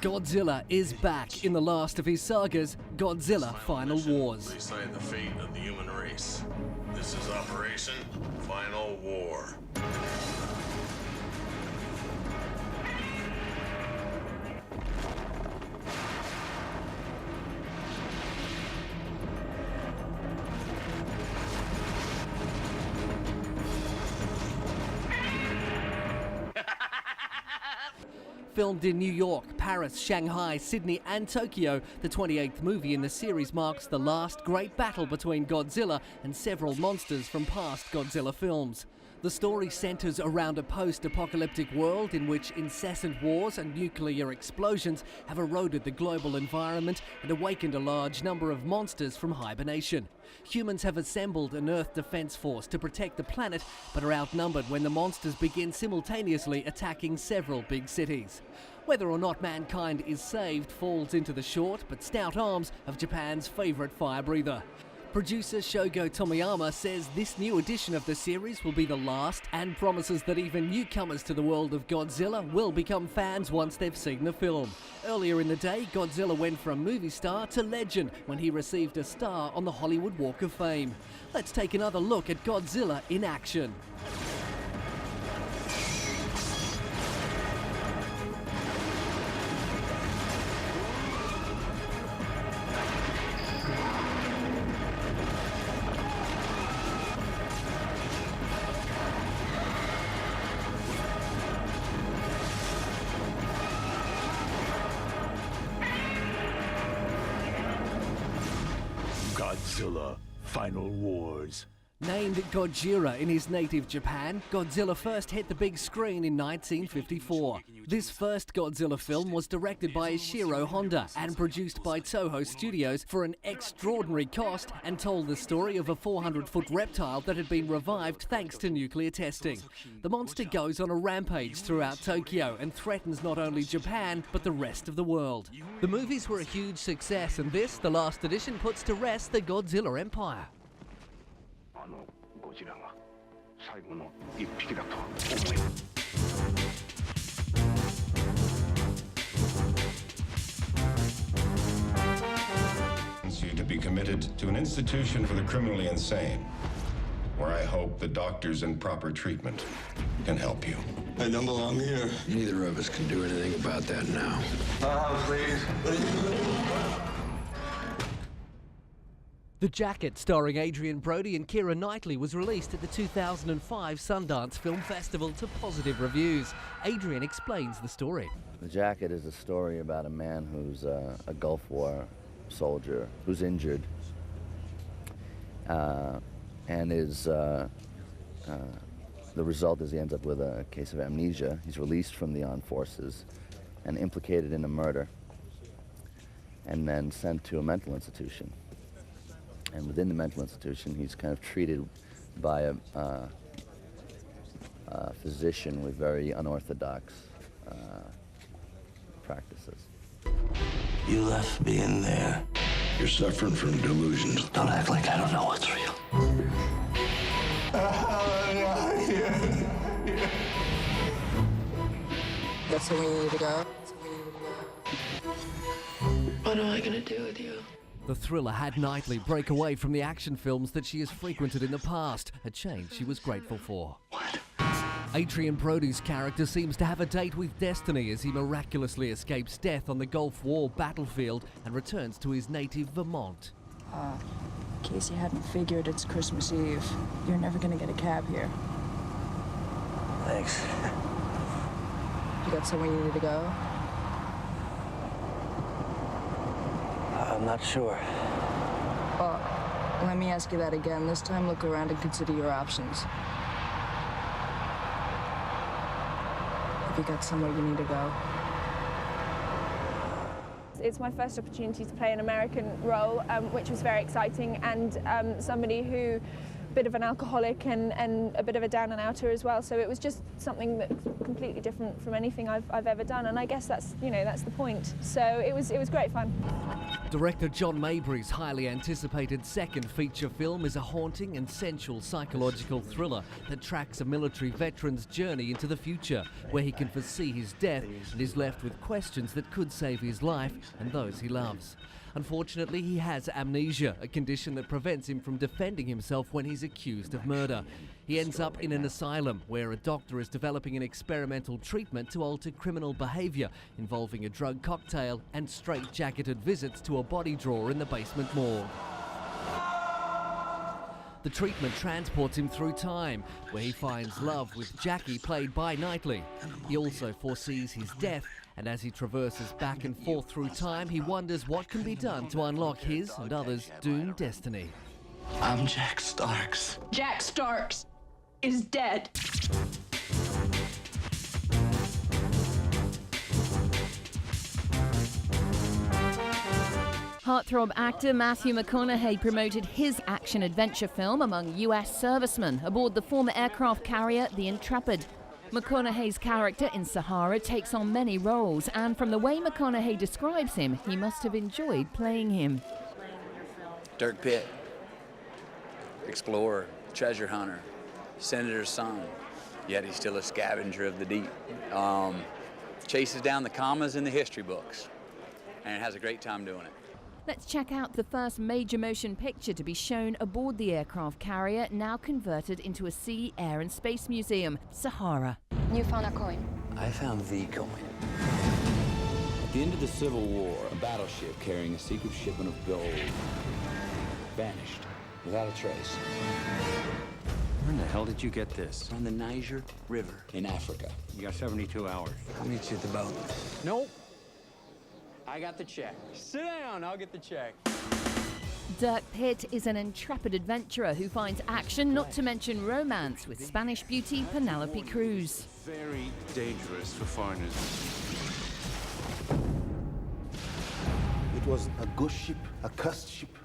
Godzilla is back in the last of his sagas, Godzilla Final Wars. Decide the fate of the human race. This is Operation Final War. Filmed in New York, Paris, Shanghai, Sydney and Tokyo, the 28th movie in the series marks the last great battle between Godzilla and several monsters from past Godzilla films. The story centres around a post-apocalyptic world in which incessant wars and nuclear explosions have eroded the global environment and awakened a large number of monsters from hibernation. Humans have assembled an Earth Defence Force to protect the planet, but are outnumbered when the monsters begin simultaneously attacking several big cities. Whether or not mankind is saved falls into the short but stout arms of Japan's favourite fire breather. Producer Shogo Tomiyama says this new edition of the series will be the last and promises that even newcomers to the world of Godzilla will become fans once they've seen the film. Earlier in the day, Godzilla went from movie star to legend when he received a star on the Hollywood Walk of Fame. Let's take another look at Godzilla in action. Godzilla Final Wars. Named Gojira in his native Japan, Godzilla first hit the big screen in 1954. This first Godzilla film was directed by Ishiro Honda and produced by Toho Studios for an extraordinary cost and told the story of a 400-foot reptile that had been revived thanks to nuclear testing. The monster goes on a rampage throughout Tokyo and threatens not only Japan but the rest of the world. The movies were a huge success, and this, the last edition, puts to rest the Godzilla empire. You to be committed to an institution for the criminally insane, where I hope the doctors and proper treatment can help you. I don't belong here. Neither of us can do anything about that now. Please. The Jacket, starring Adrian Brody and Keira Knightley, was released at the 2005 Sundance Film Festival to positive reviews. Adrian explains the story. The Jacket is a story about a man who's a Gulf War soldier who's injured and is the result is he ends up with a case of amnesia. He's released from the armed forces and implicated in a murder and then sent to a mental institution. And within the mental institution, he's kind of treated by a physician with very unorthodox practices. You left me in there. You're suffering from delusions. Don't act like I don't know what's real. That's the way you need to go. What am I gonna do with you? The thriller had Knightley break away from the action films that she has frequented in the past, a change she was grateful for. Adrian Brody's character seems to have a date with destiny as he miraculously escapes death on the Gulf War battlefield and returns to his native Vermont. In case you hadn't figured, it's Christmas Eve. You're never gonna get a cab here. Thanks. You got somewhere you need to go? I'm not sure. Well, let me ask you that again. This time, look around and consider your options. Have you got somewhere you need to go? It's my first opportunity to play an American role, which was very exciting, and somebody who bit of an alcoholic and a bit of a down and outer as well. So it was just something that's completely different from anything I've ever done. And I guess that's, you know, that's the point. So it was great fun. Director John Mabry's highly anticipated second feature film is a haunting and sensual psychological thriller that tracks a military veteran's journey into the future, where he can foresee his death and is left with questions that could save his life and those he loves. Unfortunately, he has amnesia, a condition that prevents him from defending himself when he's accused of murder. He ends up in an asylum where a doctor is developing an experimental treatment to alter criminal behaviour, involving a drug cocktail and straight-jacketed visits to a body drawer in the basement morgue. The treatment transports him through time, where he finds love with Jackie, played by Knightley. He also foresees his death, and as he traverses back and forth through time, he wonders what can be done to unlock his and others' doomed destiny. I'm Jack Starks. Jack Starks is dead. Heartthrob actor Matthew McConaughey promoted his action-adventure film among US servicemen aboard the former aircraft carrier The Intrepid. McConaughey's character in Sahara takes on many roles, and from the way McConaughey describes him, he must have enjoyed playing him. Dirk Pitt, explorer, treasure hunter, senator's son, yet he's still a scavenger of the deep. Chases down the commas in the history books, and has a great time doing it. Let's check out the first major motion picture to be shown aboard the aircraft carrier, now converted into a sea, air and space museum, Sahara. You found a coin. I found the coin. At the end of the Civil War, a battleship carrying a secret shipment of gold vanished without a trace. Where in the hell did you get this? On the Niger River. In Africa. You got 72 hours. I'll meet you at the boat. Nope. I got the check. Sit down, I'll get the check. Dirk Pitt is an intrepid adventurer who finds action, not to mention romance, with Spanish beauty Penelope Cruz. Very dangerous for foreigners. It was a ghost ship, a cursed ship.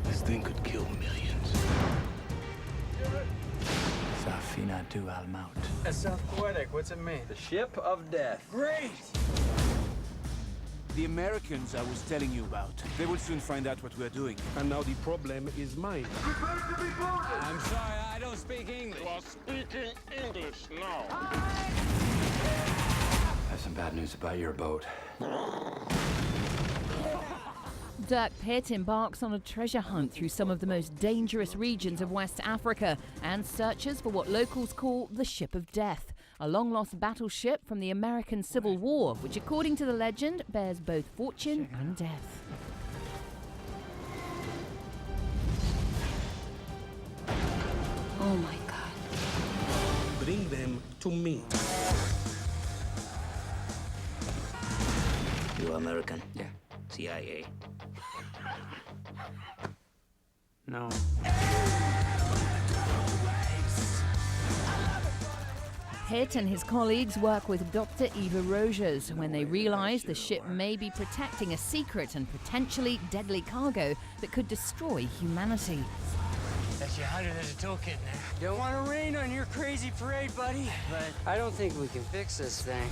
This thing could kill millions. Safinatu al-Maut. That sounds poetic. What's it mean? The ship of death. Great! The Americans I was telling you about, they will soon find out what we're doing. And now the problem is mine. I'm sorry, I don't speak English. You are speaking English now. I have some bad news about your boat. Dirk Pitt embarks on a treasure hunt through some of the most dangerous regions of West Africa and searches for what locals call the Ship of Death, a long-lost battleship from the American Civil War, which, according to the legend, bears both fortune and death. Oh my God. Bring them to me. You American? Yeah. CIA. No. Pitt and his colleagues work with Dr. Eva Rogers when they realize the ship may be protecting a secret and potentially deadly cargo that could destroy humanity. That's your 100 as a toolkit in there. Don't want to rain on your crazy parade, buddy, but I don't think we can fix this thing.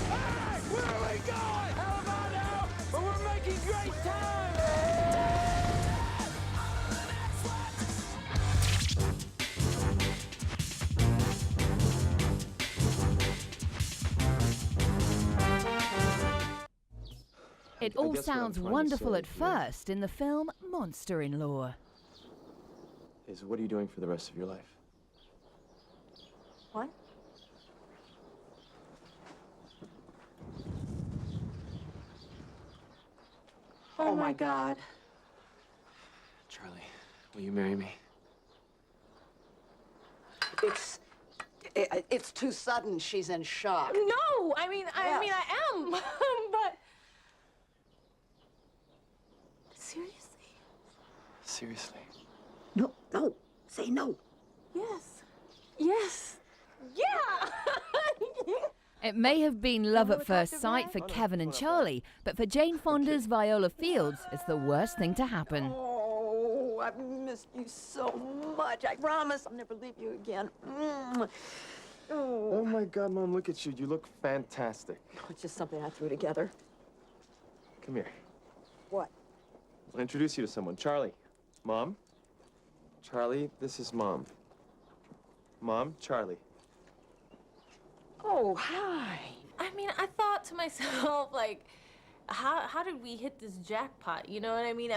Hey, where are we going? How about now? But we're making great time! It all sounds wonderful at first in the film Monster-in-Law. Is what are you doing for the rest of your life? What? Oh my God. Charlie, will you marry me? It's too sudden. She's in shock. No, I mean I am, but seriously. Seriously. No, no. Say no. Yes. Yes. Yeah. It may have been love at first sight for Kevin and Charlie, but for Jane Fonda's Viola Fields, it's the worst thing to happen. Oh, I've missed you so much. I promise I'll never leave you again. Oh my God, Mom, look at you. You look fantastic. It's just something I threw together. Come here. What? I'll introduce you to someone. Charlie. Mom. Charlie, this is Mom. Mom, Charlie. Oh, hi. I mean, I thought to myself, like, how did we hit this jackpot? You know what I mean?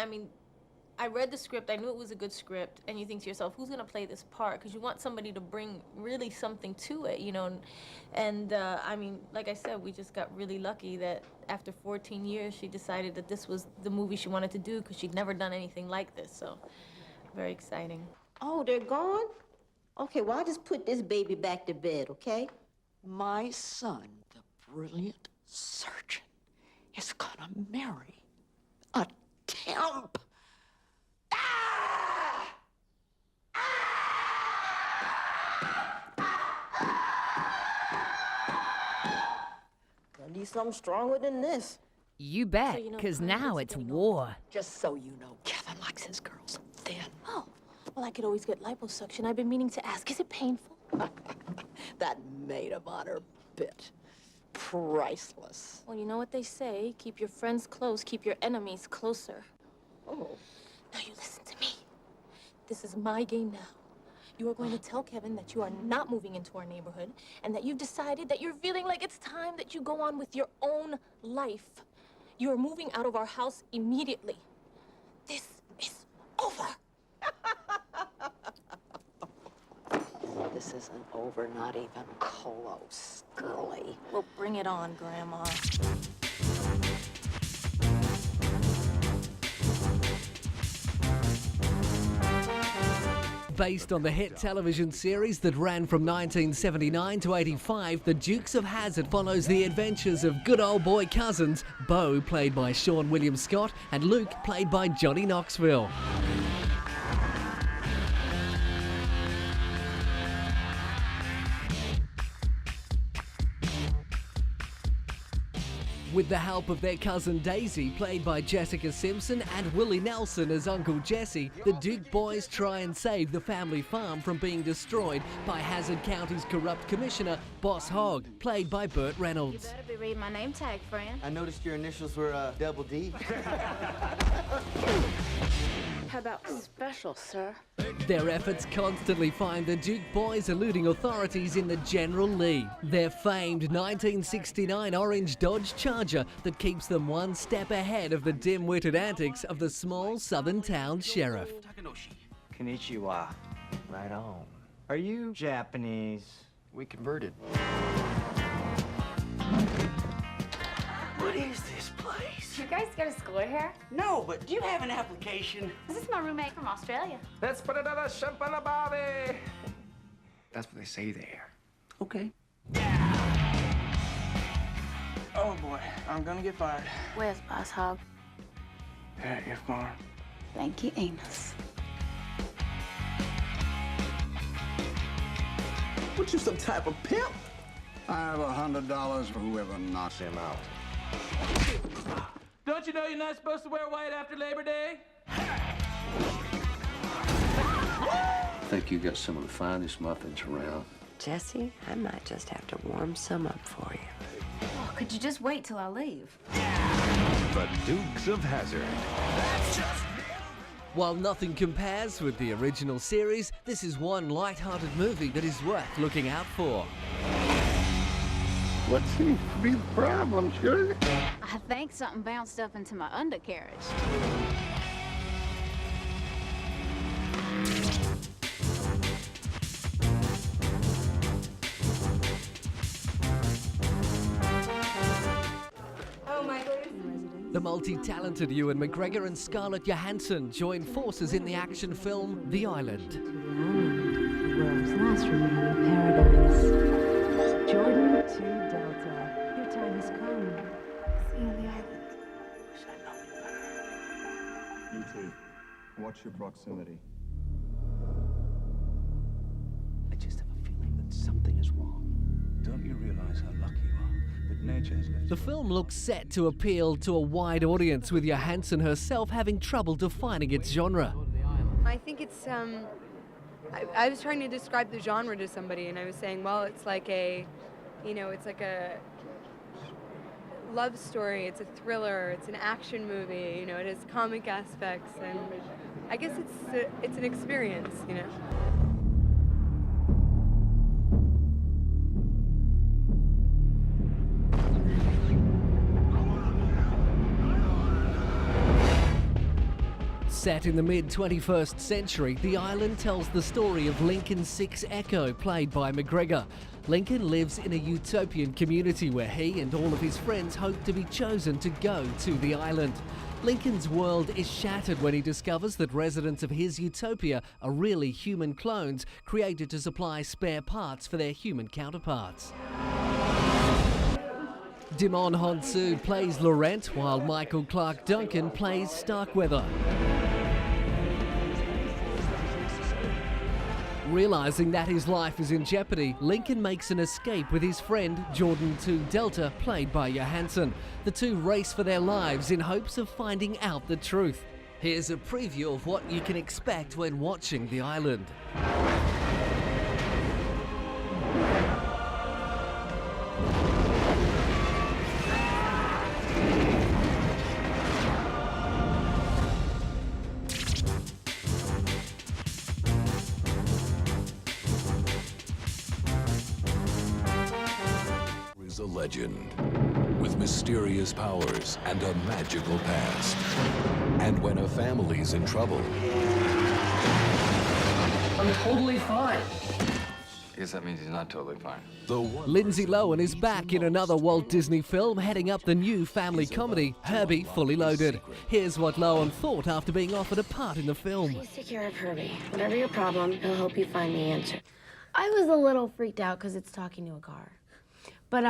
I read the script, I knew it was a good script, and you think to yourself, who's gonna play this part? Because you want somebody to bring really something to it, you know? And I mean, like I said, we just got really lucky that after 14 years, she decided that this was the movie she wanted to do because she'd never done anything like this, so very exciting. Oh, they're gone? Okay, well, I'll just put this baby back to bed, okay? My son, the brilliant surgeon, is gonna marry a temp. I need something stronger than this. You bet, because now it's war. Just so you know, Kevin likes his girls thin. Oh, well, I could always get liposuction. I've been meaning to ask, is it painful? That maid of honor bit. Priceless. Well, you know what they say, keep your friends close, keep your enemies closer. Oh. Now you listen to me. This is my game now. You are going to tell Kevin that you are not moving into our neighborhood and that you've decided that you're feeling like it's time that you go on with your own life. You are moving out of our house immediately. This is over. This isn't over, not even close, girly. Well, bring it on, Grandma. Based on the hit television series that ran from 1979 to 85, The Dukes of Hazzard follows the adventures of good old boy cousins, Bo, played by Sean William Scott, and Luke, played by Johnny Knoxville. With the help of their cousin Daisy, played by Jessica Simpson, and Willie Nelson as Uncle Jesse, the Duke boys try and save the family farm from being destroyed by Hazzard County's corrupt commissioner, Boss Hogg, played by Burt Reynolds. You better be reading my name tag, friend. I noticed your initials were double D. How about special, sir? Their efforts constantly find the Duke boys eluding authorities in the General Lee, their famed 1969 orange Dodge Charger that keeps them one step ahead of the dim-witted antics of the small southern town sheriff. Konnichiwa. Right on. Are you Japanese? We converted. What is this place? You guys go to school here? No, but do you have an application? This is my roommate from Australia. Let's put another shrimp on the barbie. That's what they say there. Okay. Oh boy, I'm gonna get fired. Where's Boss Hogg? At your farm. Thank you, Amos. What, you some type of pimp? I have $100 for whoever knocks him out. Don't you know you're not supposed to wear white after Labor Day? I think you got some of the finest muffins around. Jesse, I might just have to warm some up for you. Oh, could you just wait till I leave? The Dukes of Hazzard. While nothing compares with the original series, this is one light-hearted movie that is worth looking out for. What seems to be the problem, Shirley? I think something bounced up into my undercarriage. The multi-talented Ewan McGregor and Scarlett Johansson join forces in the action film The Island. World's last remaining paradise. Jordan to Delta. Your time has come. See you on the island. Wish I'd known you better. E.T., watch your proximity. I just have a feeling that something is wrong. Don't you realize how lucky you are? The film looks set to appeal to a wide audience, with Johansson herself having trouble defining its genre. I think it's, I was trying to describe the genre to somebody, and I was saying, well, it's like a, it's like a love story, it's a thriller, it's an action movie, it has comic aspects, and I guess it's an experience, Set in the mid-21st century, The Island tells the story of Lincoln Six Echo, played by McGregor. Lincoln lives in a utopian community where he and all of his friends hope to be chosen to go to the island. Lincoln's world is shattered when he discovers that residents of his utopia are really human clones created to supply spare parts for their human counterparts. Djimon Hounsou plays Laurent, while Michael Clarke Duncan plays Starkweather. Realising that his life is in jeopardy, Lincoln makes an escape with his friend Jordan 2 Delta, played by Johansson. The two race for their lives in hopes of finding out the truth. Here's a preview of what you can expect when watching The Island. Is a legend with mysterious powers and a magical past. And when a family's in trouble, I'm totally fine. I guess that means he's not totally fine. Lindsay Lohan is back in another Walt Disney film, heading up the new family comedy, Herbie Fully Loaded. Here's what Lohan thought after being offered a part in the film. Please take care of Herbie. Whatever your problem, he'll help you find the answer. I was a little freaked out because it's talking to a car. But,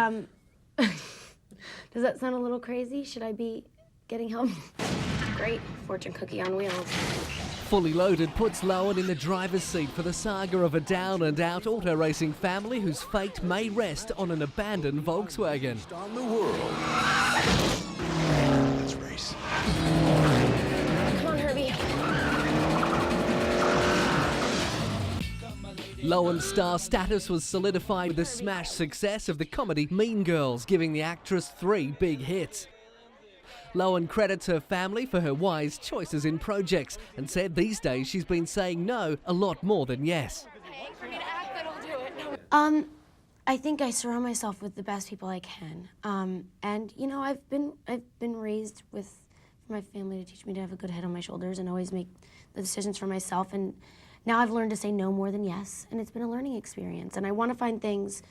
does that sound a little crazy? Should I be getting help? Great. Fortune cookie on wheels. Fully Loaded puts Lohan in the driver's seat for the saga of a down-and-out auto racing family whose fate may rest on an abandoned Volkswagen. On the world. Let's race. Come on, Herbie. Lohan's star status was solidified with the smash success of the comedy Mean Girls, giving the actress 3 big hits. Lohan credits her family for her wise choices in projects and said these days she's been saying no a lot more than yes. I think I surround myself with the best people I can. And I've been raised with my family to teach me to have a good head on my shoulders and always make the decisions for myself. And now I've learned to say no more than yes, and it's been a learning experience. And I want to find things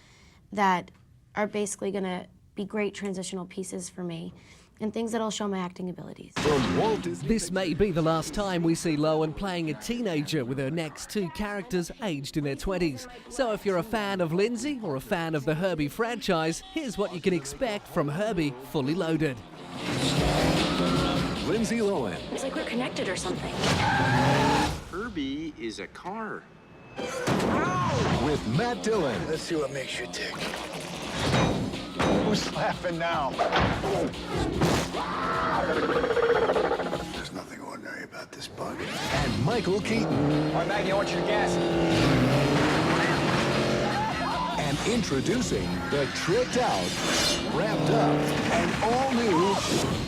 that are basically going to be great transitional pieces for me, and things that'll show my acting abilities. This may be the last time we see Lohan playing a teenager, with her next 2 characters aged in their 20s. So if you're a fan of Lindsay or a fan of the Herbie franchise, here's what you can expect from Herbie Fully Loaded. Lindsay Lohan. It's like we're connected or something. Herbie is a car. With Matt Dillon. Let's see what makes you tick. Who's laughing now? There's nothing ordinary about this bug. And Michael Keaton. All right, Maggie, I want you to gas. And introducing the tricked out, wrapped up, and all new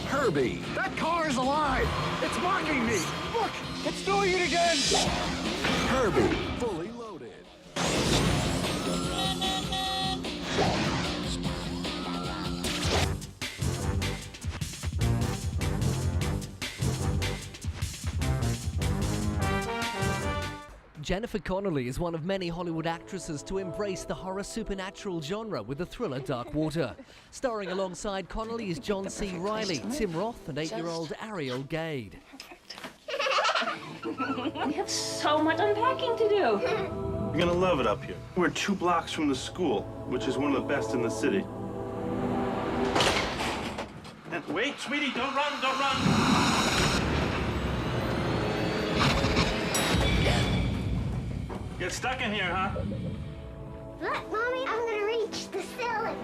Herbie. That car is alive. It's mocking me. Look, it's doing it again. Herbie Fully Loaded. Jennifer Connelly is one of many Hollywood actresses to embrace the horror supernatural genre with the thriller Dark Water. Starring alongside Connelly is John C. Reilly, Tim Roth, and 8-year-old Ariel Gade. We have so much unpacking to do. You're gonna love it up here. We're 2 blocks from the school, which is one of the best in the city. And wait, sweetie, don't run, don't run! Get stuck in here, huh? Look, Mommy, I'm gonna reach the ceiling.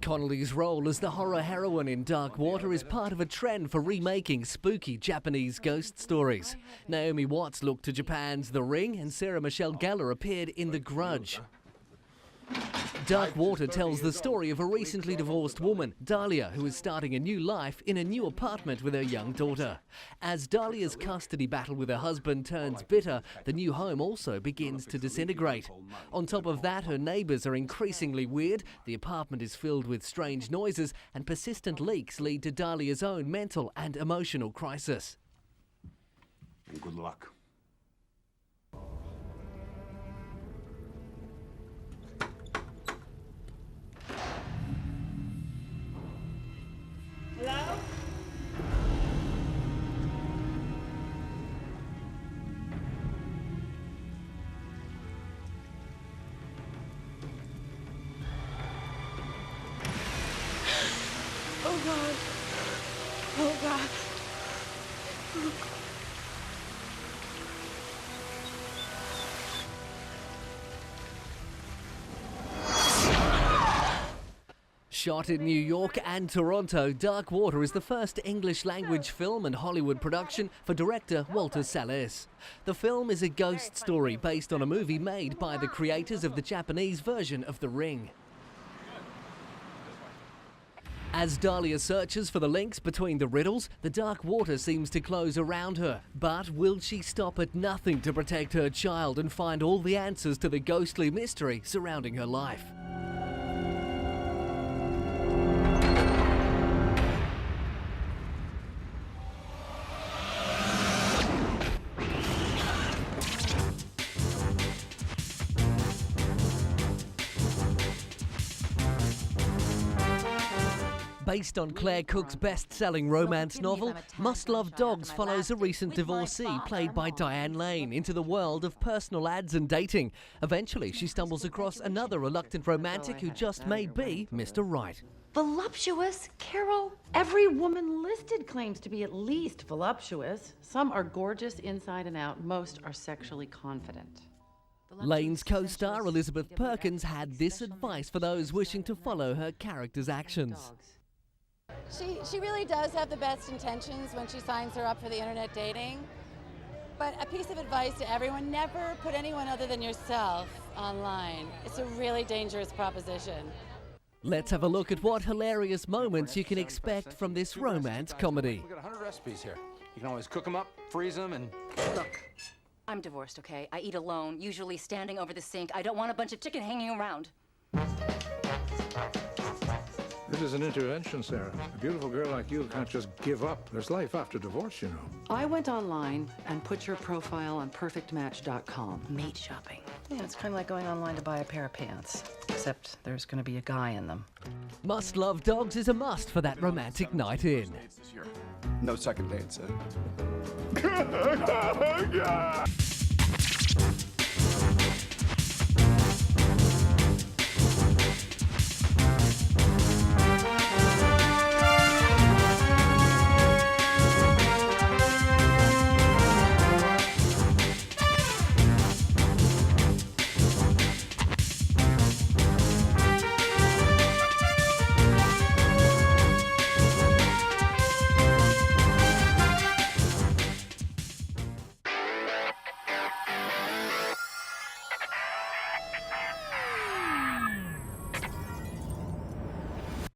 Connolly's role as the horror heroine in Dark Water is part of a trend for remaking spooky Japanese ghost stories. Naomi Watts looked to Japan's The Ring, and Sarah Michelle Gellar appeared in The Grudge. Dark Water tells the story of a recently divorced woman, Dahlia, who is starting a new life in a new apartment with her young daughter. As Dahlia's custody battle with her husband turns bitter, the new home also begins to disintegrate. On top of that, her neighbours are increasingly weird, the apartment is filled with strange noises, and persistent leaks lead to Dahlia's own mental and emotional crisis. And good luck. Hello? Oh God. Oh God. Shot in New York and Toronto, Dark Water is the first English-language film and Hollywood production for director Walter Salles. The film is a ghost story based on a movie made by the creators of the Japanese version of The Ring. As Dahlia searches for the links between the riddles, the dark water seems to close around her. But will she stop at nothing to protect her child and find all the answers to the ghostly mystery surrounding her life? Based on Claire Cook's best-selling romance novel, Must Love Dogs follows a recent divorcee played by Diane Lane into the world of personal ads and dating. Eventually, she stumbles across another reluctant romantic who just may be Mr. Right. Voluptuous? Carol, every woman listed claims to be at least voluptuous. Some are gorgeous inside and out. Most are sexually confident. Lane's co-star Elizabeth Perkins had this advice for those wishing to follow her character's actions. She really does have the best intentions when she signs her up for the internet dating. But a piece of advice to everyone, never put anyone other than yourself online. It's a really dangerous proposition. Let's have a look at what hilarious moments you can expect from this romance comedy. We've got 100 recipes here. You can always cook them up, freeze them, and Look, I'm divorced, okay? I eat alone, usually standing over the sink. I don't want a bunch of chicken hanging around. This is an intervention, Sarah. A beautiful girl like you can't just give up. There's life after divorce, you know. I went online and put your profile on perfectmatch.com. Mate shopping. Yeah, it's kind of like going online to buy a pair of pants, except there's going to be a guy in them. Must Love Dogs is a must for that romantic night in. no second dates.